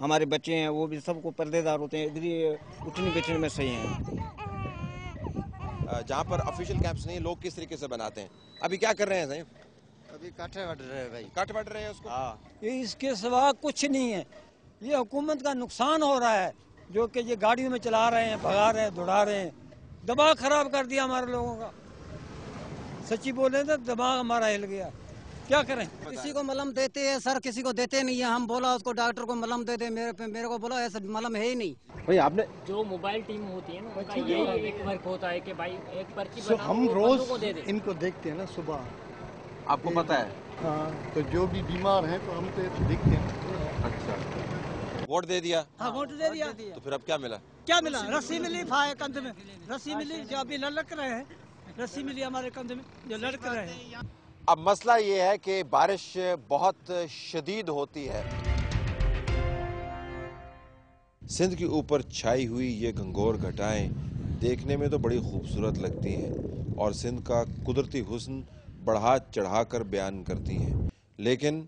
हमारे बच्चे हैं वो भी सबको पर्देदार होते हैं, इधर ही उठने बैठने में सही हैं। जहाँ पर ऑफिशियल कैंप्स नहीं, लोग किस तरीके से बनाते हैं? अभी क्या कर रहे हैं साहब? अभी काठे बढ़ रहे हैं भाई। काट बढ़ रहे हैं उसको। हाँ, ये इसके सिवा कुछ नहीं है। ये हुकूमत का नुकसान हो रहा है, जो कि ये गाड़ियों में चला रहे हैं, भगा रहे हैं, दौड़ा रहे हैं। दिमाग खराब कर दिया हमारे लोगों का। सच्ची बोले तो दिमाग हमारा हिल गया। क्या करें? किसी को मलम देते हैं सर, किसी को देते नहीं है। हम बोला उसको डॉक्टर को मलम दे दे, मेरे को बोला ऐसा मलम है ही नहीं। भाई आपने जो मोबाइल टीम होती है ना, उनका यही एक वर्क होता है कि भाई एक पर्ची बनाओ, हम वो रोज बंदों को दे दे। इनको देखते हैं ना सुबह। आपको पता है? हाँ, तो जो भी बीमार हैं तो हम तो देखते हैं। अच्छा, वोट दे दिया? हाँ, वोट दे दिया। तो फिर अब क्या मिला? क्या मिला? रस्सी मिली फाए कंध में, रस्सी मिली जो अभी लटक रहे हैं, रस्सी मिली हमारे कंध में जो लटक रहे हैं। अब मसला ये है कि बारिश बहुत शदीद होती है। सिंध के ऊपर छाई हुई ये घंघोर घटाएं देखने में तो बड़ी खूबसूरत लगती हैं और सिंध का कुदरती हुस्न बढ़ा चढ़ाकर बयान करती हैं, लेकिन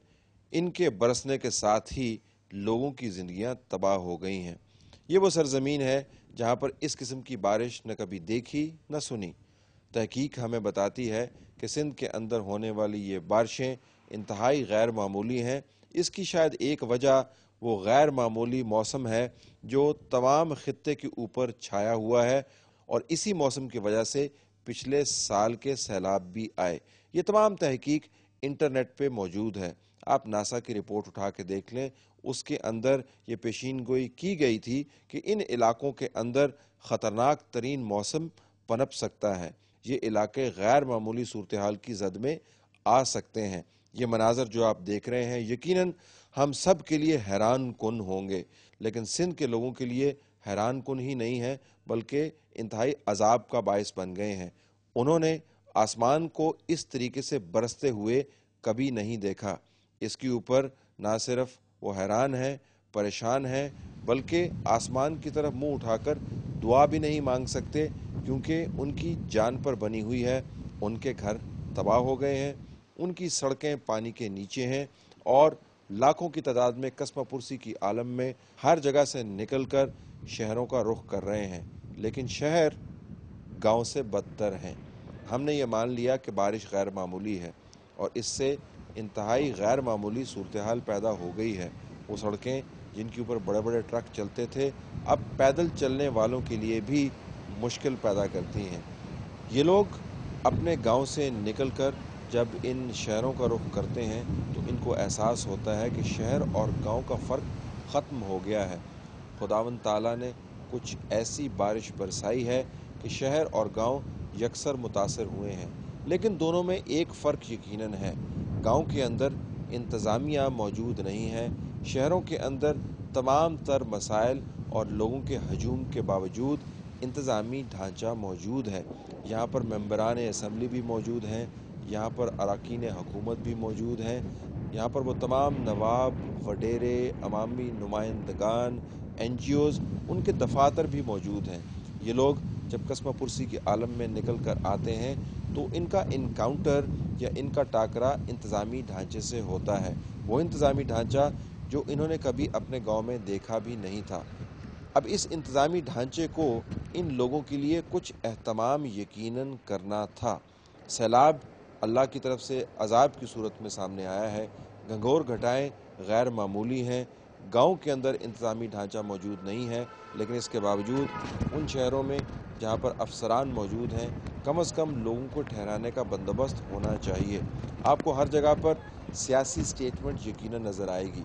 इनके बरसने के साथ ही लोगों की जिंदगियां तबाह हो गई हैं। ये वो सरजमीन है जहां पर इस किस्म की बारिश न कभी देखी न सुनी। तहकीक हमें बताती है कि सिंध के अंदर होने वाली ये बारिशें इंतहाई गैर मामूली हैं। इसकी शायद एक वजह वो गैर मामूली मौसम है जो तमाम खित्ते के ऊपर छाया हुआ है और इसी मौसम की वजह से पिछले साल के सैलाब भी आए। ये तमाम तहकीक इंटरनेट पे मौजूद है, आप नासा की रिपोर्ट उठा के देख लें। उसके अंदर ये पेशीन गोई की गई थी कि इन इलाकों के अंदर ख़तरनाक तरीन मौसम पनप सकता है, ये इलाके गैर मामूली सूरत हाल की जद में आ सकते हैं। ये मनाजर जो आप देख रहे हैं यकीनन हम सब के लिए हैरान कुन होंगे, लेकिन सिंध के लोगों के लिए हैरान कुन ही नहीं है बल्कि इंतहाई अजाब का बायस बन गए हैं। उन्होंने आसमान को इस तरीके से बरसते हुए कभी नहीं देखा। इसके ऊपर ना सिर्फ वो हैरान है, परेशान है, बल्कि आसमान की तरफ मुंह उठाकर दुआ भी नहीं मांग सकते क्योंकि उनकी जान पर बनी हुई है। उनके घर तबाह हो गए हैं, उनकी सड़कें पानी के नीचे हैं और लाखों की तादाद में कस्बा पुरसी की आलम में हर जगह से निकलकर शहरों का रुख कर रहे हैं, लेकिन शहर गांव से बदतर हैं। हमने ये मान लिया कि बारिश गैर मामूली है और इससे इंतहाई गैर मामूली सूरत हाल पैदा हो गई है। वो सड़कें जिनके ऊपर बड़े बड़े ट्रक चलते थे अब पैदल चलने वालों के लिए भी मुश्किल पैदा करती हैं। ये लोग अपने गांव से निकलकर जब इन शहरों का रुख करते हैं तो इनको एहसास होता है कि शहर और गांव का फ़र्क ख़त्म हो गया है। खुदावंद ताला ने कुछ ऐसी बारिश बरसाई है कि शहर और गांव यकसर मुतासर हुए हैं, लेकिन दोनों में एक फ़र्क यकीनन है। गांव के अंदर इंतज़ामिया मौजूद नहीं है, शहरों के अंदर तमाम तर मसाइल और लोगों के हजूम के बावजूद इंतज़ामी ढांचा मौजूद है। यहाँ पर मेंबरान असम्बली भी मौजूद हैं, यहाँ पर अरकान हुकूमत भी मौजूद हैं, यहाँ पर वो तमाम नवाब, वडेरे, अवामी नुमाइंदगान, NGOs, उनके दफातर भी मौजूद हैं। ये लोग जब कस्बा पुरसी की आलम में निकल कर आते हैं तो इनका इनकाउंटर या इनका टाकरा इंतज़ामी ढांचे से होता है, वो इंतज़ामी ढांचा जो इन्होंने कभी अपने गांव में देखा भी नहीं था। अब इस इंतज़ामी ढांचे को इन लोगों के लिए कुछ एहतमाम यकीनन करना था। सैलाब अल्लाह की तरफ से अजाब की सूरत में सामने आया है, घंघोर घटाएं गैर मामूली हैं, गांव के अंदर इंतज़ामी ढांचा मौजूद नहीं है, लेकिन इसके बावजूद उन शहरों में जहां पर अफसरान मौजूद हैं कम से कम लोगों को ठहराने का बंदोबस्त होना चाहिए। आपको हर जगह पर सियासी स्टेटमेंट यकीनन नज़र आएगी।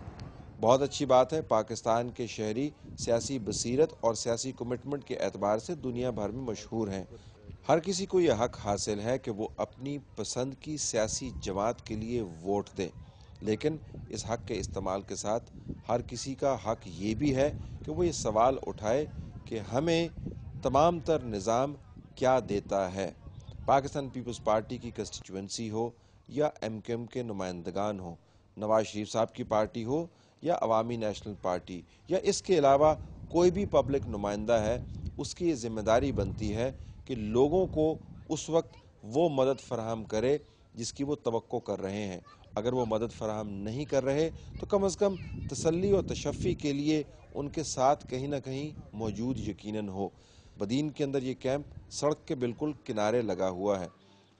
बहुत अच्छी बात है, पाकिस्तान के शहरी सियासी बसीरत और सियासी कमिटमेंट के एतबार से दुनिया भर में मशहूर हैं। हर किसी को यह हक हासिल है कि वो अपनी पसंद की सियासी जमात के लिए वोट दे, लेकिन इस हक के इस्तेमाल के साथ हर किसी का हक ये भी है कि वो ये सवाल उठाए कि हमें तमाम तर निज़ाम क्या देता है। पाकिस्तान पीपल्स पार्टी की कंस्टिट्यूंसी हो या MKM के नुमाइंदगान हो, नवाज शरीफ साहब की पार्टी हो या अवामी नेशनल पार्टी या इसके अलावा कोई भी पब्लिक नुमाइंदा है, उसकी ये जिम्मेदारी बनती है कि लोगों को उस वक्त वो मदद फराहम करे जिसकी वो तवक्को कर रहे हैं। अगर वो मदद फराहम नहीं कर रहे तो कम अज़ कम तसल्ली और तशफ़ी के लिए उनके साथ कहीं ना कहीं मौजूद यकीनन हो। बदीन के अंदर ये कैंप सड़क के बिल्कुल किनारे लगा हुआ है।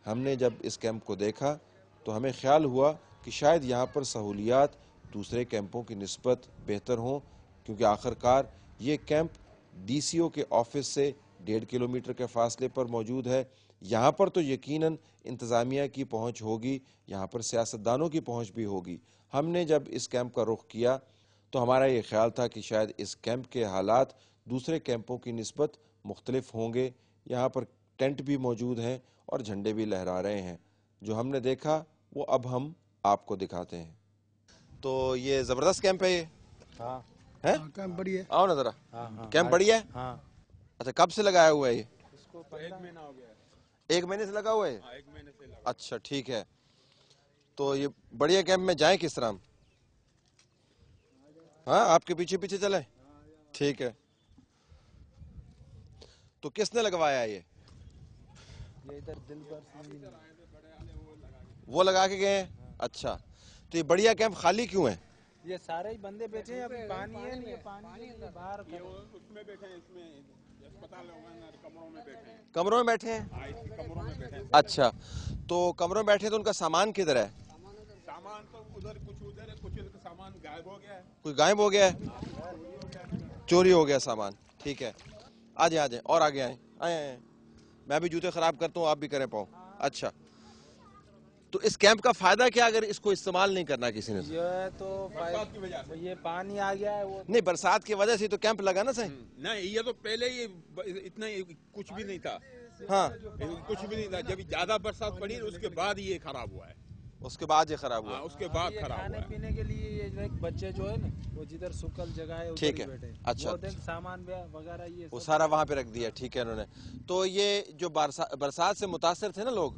हमने जब इस कैंप को देखा तो हमें ख्याल हुआ कि शायद यहाँ पर सहूलियात दूसरे कैंपों की निस्बत बेहतर हों, क्योंकि आखिरकार ये कैंप DCO के ऑफिस से 1.5 किलोमीटर के फासले पर मौजूद है। यहाँ पर तो यकीनन इंतज़ामिया की पहुँच होगी, यहाँ पर सियासतदानों की पहुँच भी होगी। हमने जब इस कैंप का रुख किया तो हमारा ये ख्याल था कि शायद इस कैंप के हालात दूसरे कैंपों की निस्बत मुख्तलिफ होंगे। यहाँ पर टेंट भी मौजूद हैं और झंडे भी लहरा रहे हैं। जो हमने देखा वो अब हम आपको दिखाते हैं। तो ये ज़बरदस्त कैंप है ये? हाँ है? कैंप बढ़िया। आओ ना ज़रा। हाँ कैंप बढ़िया है? हाँ। अच्छा, कब से लगाया हुआ है ये? इसको 1 महीना हो गया। 1 महीने से लगा हुआ है? 1 महीने से लगा। अच्छा, ठीक है। तो ये बढ़िया कैंप में जाएं किस तरह हम? हाँ, आपके पीछे पीछे चले? ठीक है। तो किसने लगवाया ये इधर दिल पर वो लगा के गए हैं? अच्छा, तो ये बढ़िया कैंप खाली क्यों है? ये सारे ही बंदे बैठे हैं, अभी पानी है नहीं, पानी है बाहर उसमें बैठे हैं, इसमें अस्पताल कमरों में बैठे हैं। कमरों में बैठे हैं? कमरों में बैठे हैं। अच्छा, तो कमरों में बैठे तो उनका सामान किधर है? सामान तो उधर है, कुछ सामान गायब हो गया है। कोई गायब हो गया है? चोरी हो गया सामान। ठीक है, आ जाए और आगे आए। आए। मैं भी जूते खराब करता हूँ, आप भी करें पाओ। अच्छा, तो इस कैंप का फायदा क्या अगर इसको इस्तेमाल नहीं करना किसी ने? ये तो बरसात की वजह से। ये पानी आ गया है वो। नहीं, बरसात की वजह से तो कैंप लगा ना सही। नहीं, ये तो पहले ही इतना कुछ भी नहीं था। हाँ, कुछ भी नहीं था। जब ज्यादा बरसात पड़ी उसके बाद ये खराब हुआ है। उसके बाद ये खराब हुआ। उसके बाद खराब हुआ खाने है। पीने के लिए ये जो एक बच्चे जो है ना, वो जिधर सुकल जगह है उधर ठीक ही है। बैठे हैं। अच्छा, वो देख सामान वगैरह ये वो सब सारा वहां पे रख दिया। ठीक है उन्होंने। तो ये जो बरसात से मुतासर थे ना लोग,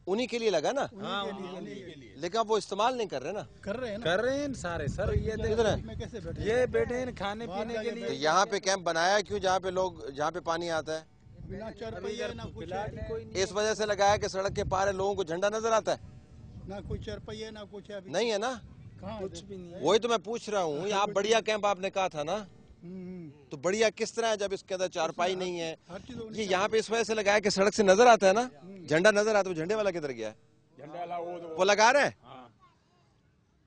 उन्हीं के लिए लगा ना? हाँ, उन्हीं के लिए। लेकिन अब वो इस्तेमाल नहीं कर रहे ना? कर रहे हैं सारे सर। ये किधर है? ये बैठे हैं खाने पीने के तो लिए। यहाँ पे कैंप बनाया क्यों जहाँ पे पानी आता है? बिना चरपहिया ना कुछ कोई नहीं। इस वजह से लगाया कि सड़क के पार लोगों को झंडा नजर आता है? ना कोई चरपहिया ना कुछ है। नहीं है ना? कुछ भी नहीं है। वही तो मैं पूछ रहा हूँ। आप बढ़िया कैंप आपने कहा था ना, तो बढ़िया किस तरह है जब इसके अंदर चारपाई नहीं है? ये यहाँ पे इस वजह से लगाया कि सड़क से नजर आता है ना, झंडा नजर आता है। झंडे वाला किधर गया है? झंडा वाला वो लगा रहे हैं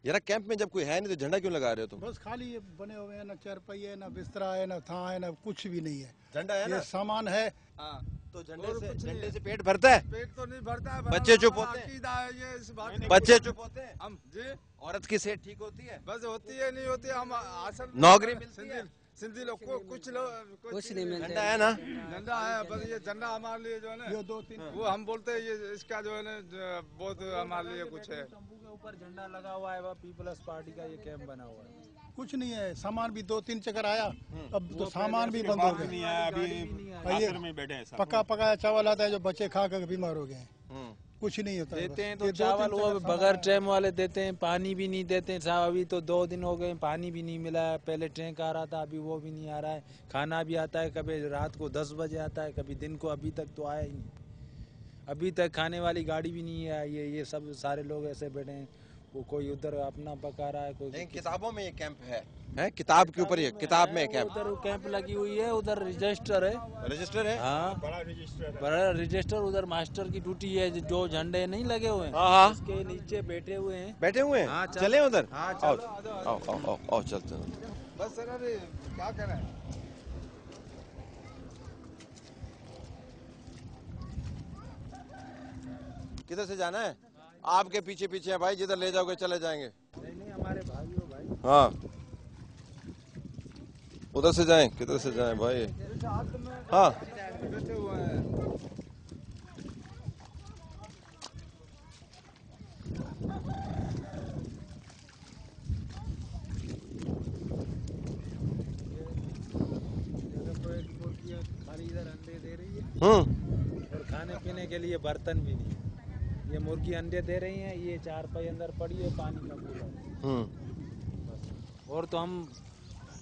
यार। कैंप में जब कोई है नहीं तो झंडा क्यों लगा रहे हो तुम? बस खाली ये बने हुए हैं, ना चरपहिया ना बिस्तरा है ना था है ना कुछ भी नहीं है। झंडा है ना? ये सामान है। तो झंडे से पेट भरता है? पेट तो नहीं भरता है। बच्चे चुप होते हैं? ये इस बात बच्चे चुप होते हैं? हम जी औरत की सेहत ठीक होती है? बस होती है नहीं होती। हम असल नौकरी मिलती है? सिंधी लोग को कुछ नहीं मिलता। झंडा है ना? झंडा है, बस ये झंडा हमारे लिए जो है ना, ये 2-3 वो हम बोलते हैं ये इसका जो है ना बहुत हमारे लिए कुछ है। तंबू के ऊपर झंडा लगा हुआ है, वह पीपल्स पार्टी का ये कैंप बना हुआ है। कुछ नहीं है, सामान भी 2-3 चक्कर आया, अब तो सामान भी बंद हो गया। अभी पका पकाया चावल आता है जो बच्चे खा कर बीमार हो गए। कुछ नहीं होता देते हैं तो चावल वो बगैर ट्रेन वाले देते हैं, पानी भी नहीं देते हैं साहब। अभी तो 2 दिन हो गए, पानी भी नहीं मिला है। पहले ट्रेन आ रहा था, अभी वो भी नहीं आ रहा है। खाना भी आता है कभी रात को 10 बजे आता है, कभी दिन को। अभी तक तो आया ही नहीं। अभी तक खाने वाली गाड़ी भी नहीं है। ये सब सारे लोग ऐसे बैठे हैं, वो कोई उधर अपना पका रहा है, कोई किताबों में ये कैंप है किताब के ऊपर, ये किताब में कैंप। उधर कैंप लगी हुई है, उधर रजिस्टर है। रजिस्टर है? हाँ, बड़ा रजिस्टर। उधर मास्टर की ड्यूटी है, जो झंडे नहीं लगे हुए हैं हाँ। उसके नीचे बैठे हुए हैं। बैठे हुए हैं? हाँ, चले उधर? हाँ, आओ आओ चलते हैं। बस सर अभी क्या करें। किधर से जाना है? आपके पीछे पीछे है भाई, जिधर ले जाओगे चले जाएंगे। नहीं हमारे भाई हो भाई। हाँ, उधर से जाएं, किधर से जाएं भाई? हाँ, बैठे हुए हैं। खाली इधर अंडे दे रही है और खाने पीने के लिए बर्तन भी नहीं है। ये मुर्गी अंडे दे रही है, ये 4 पाई अंदर पड़ी है, पानी का कूलर। और तो हम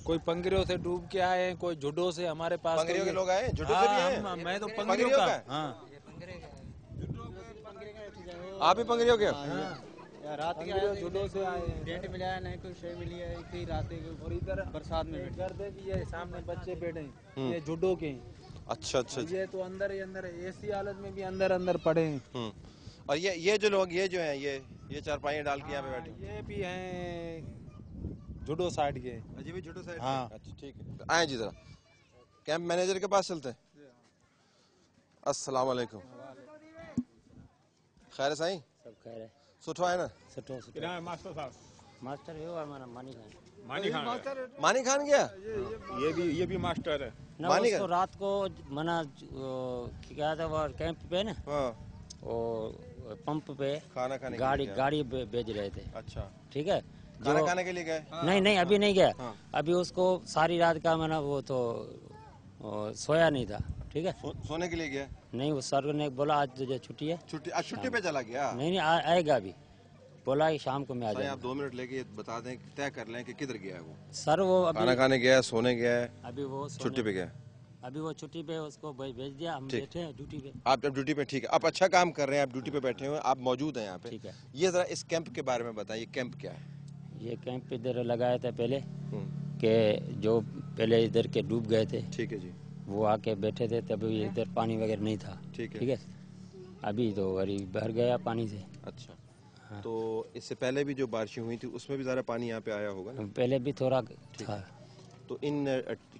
कोई पंगरियों से डूब के आए हैं, कोई झुडो से। हमारे पास पंगरियों के लोग आए, झुडो से भी आए? मैं तो पंगरियों का। हाँ, आप भी पंगरी हो गया? यार रात के आए जुडो से आए टेंट मिला है नहीं कोई शे मिली है एक ही रात के और इधर बरसात में घर देखिए ये सामने बच्चे बैठे हैं, ये जुडो के हैं। अच्छा अच्छा ये तो अंदर ही अंदर ऐसी हालत में भी अंदर अंदर पड़े हैं। और ये जो लोग ये जो हैं ये चारपाई डाल के यहाँ पे बैठे ये भी हैं जुडो साइड के। अजी भी जुडो साइड। हाँ। अच्छा ठीक है, आए जी जरा कैंप मैनेजर के पास चलते हैं। अस्सलाम वालेकुम। खैर साईं? सब कह रहे सुठो है ना? सटो मास्टर साहब मास्टर है और हमारा मानी खान मानी खान गया? ये भी मास्टर है। ना मानी उसको खान? रात को मना क्या था वो कैंप पे ना हाँ वो पंप पे खाना खाने के गाड़ी लिए गया। गाड़ी भेज रहे थे। अच्छा ठीक है खाना खाने के लिए गए? नहीं नहीं अभी नहीं गया। हाँ। अभी उसको सारी रात का मना वो तो सोया नहीं था। ठीक है सोने के लिए गया? नहीं वो सर ने बोला आज तुझे छुट्टी है। छुट्टी आज छुट्टी पे चला गया? नहीं नहीं आएगा अभी बोला कि शाम को मैं आ साईं जाऊंगा। आप 2 मिनट लेके ये बता दें तय कर लें कि किधर गया है वो। सर वो खाना अभी खाने गया है, सोने गया है, अभी वो सोने- छुट्टी पे गया है? अभी वो छुट्टी पे उसको भेज दिया हम ठीक। बैठे हैं ड्यूटी पे। आप जब ड्यूटी पे ठीक है, आप अच्छा काम कर रहे हैं, आप ड्यूटी पे बैठे हुए हैं, आप मौजूद हैं यहाँ पे। ठीक है। ये जरा इस कैंप के बारे में बताइए, कैंप क्या है? ये कैंप इधर लगाया था पहले हम्म, कि जो पहले इधर के डूब गए थे ठीक है जी। वो आके बैठे थे तभी इधर पानी वगैरह नहीं था। ठीक है। ठीक है अभी तो अभी भर गया पानी से। अच्छा हाँ। तो इससे पहले भी जो बारिशें हुई थी उसमें भी ज़रा पानी यहाँ पे आया होगा ना? पहले भी थोड़ा था। तो इन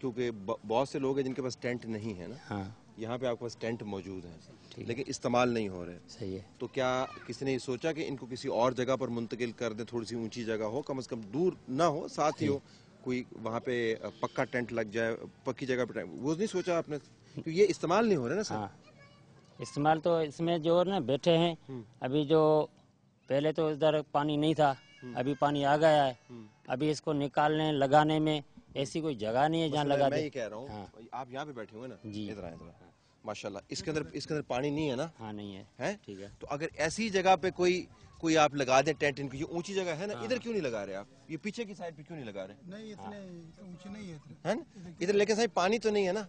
क्योंकि बहुत से लोग हैं जिनके पास टेंट नहीं है ना, हाँ यहाँ पे आपके पास टेंट मौजूद है ठीक लेकिन इस्तेमाल नहीं हो रहे, सही है। तो क्या किसी ने ये सोचा कि इनको किसी और जगह पर मुंतकिल कर दें, थोड़ी सी ऊंची जगह हो, कम से कम दूर ना हो, साथ ही हो, कोई वहाँ पे पक्का टेंट लग जाए, पक्की जगह पे टेंट, वो नहीं सोचा आपने? क्योंकि ये इस्तेमाल नहीं हो रहा ना सर। हाँ इस्तेमाल तो इसमें जो ना बैठे हैं अभी जो पहले तो इधर पानी नहीं था अभी पानी आ गया है। अभी इसको निकालने लगाने में ऐसी कोई जगह नहीं है जहाँ मसला लगा मैं दे। ये कह रहा हूँ, हाँ। आप यहाँ पे बैठे हुए ना जी। इधर आए माशाल्लाह, इसके अंदर पानी नहीं है ना? हाँ नहीं है। है? ठीक है तो अगर ऐसी जगह पे कोई आप लगा दें टेंट, इनकी ये ऊंची जगह है ना, इधर क्यों नहीं लगा रहे आप? ये पीछे की साइड पे क्यों नहीं लगा रहे? नहीं इतने ऊंची नहीं है इतने। है ना? इधर लेकिन साहब पानी तो नहीं है ना?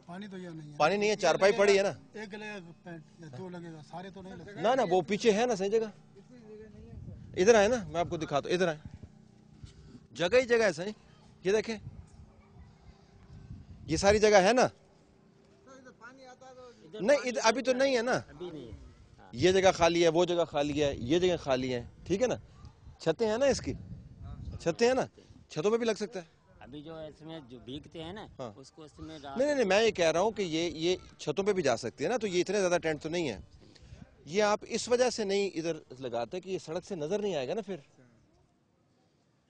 पानी तो यहाँ नहीं है। पानी नहीं है, चारपाई पड़ी है ना? एक लगेगा पैंट या 2 लगेगा, सारे तो नहीं लगेगा। ना ना वो पीछे है ना सही जगह। इधर आए ना, मैं आपको दिखाता हूँ, इधर आए, जगह ही जगह है सही। ये देखें, ये सारी जगह है ना? नहीं इधर अभी तो नहीं है ना, अभी नहीं है। ये जगह खाली है, वो जगह खाली है, ये जगह खाली है, ठीक है ना? छतें हैं ना, इसकी छतें हैं ना, छतों पे भी लग सकता है। अभी जो इसमें जो भीगते हैं ना हाँ। उसको इसमें नहीं मैं ये कह रहा हूँ कि ये छतों पे भी जा सकती है ना, तो ये इतने ज्यादा टेंट तो नहीं है। ये आप इस वजह से नहीं इधर लगाते कि ये सड़क से नजर नहीं आएगा ना फिर,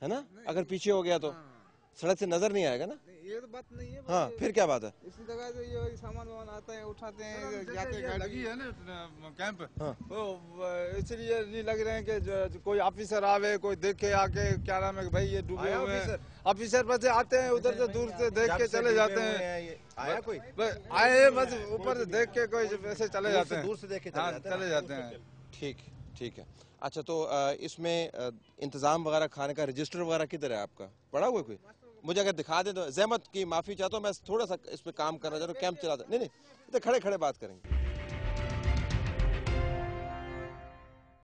है ना? अगर पीछे हो गया तो सड़क से नजर नहीं आएगा ना। ये तो बात नहीं है। हाँ फिर क्या बात है? इसी जगह जो ये सामान वामान आता है उठाते हैं जाते हैं, लगी है ना कैंप। हाँ। तो इसलिए नहीं लग रहे हैं कि जो कोई ऑफिसर आवे, कोई देखे आके क्या नाम है कि भाई ये डूबे आया हुए हैं। ऑफिसर? ऑफिसर बस आते हैं उधर से दूर से देख के चले जाते हैं। आया कोई? बस आए बस ऊपर से देख के कोई ऐसे चले जाते हैं। दूर से देख के हाँ, चले चले जाते हैं। ठीक है। अच्छा तो इसमें इंतजाम वगैरह खाने का रजिस्टर वगैरह किधर है आपका? पड़ा हुआ है कोई? मुझे अगर दिखा दे तो जहमत की माफी चाहता हूँ, मैं थोड़ा सा इस पे काम करना चाहता हूँ, कैंप चलाता नहीं, इधर खड़े खड़े बात करेंगे।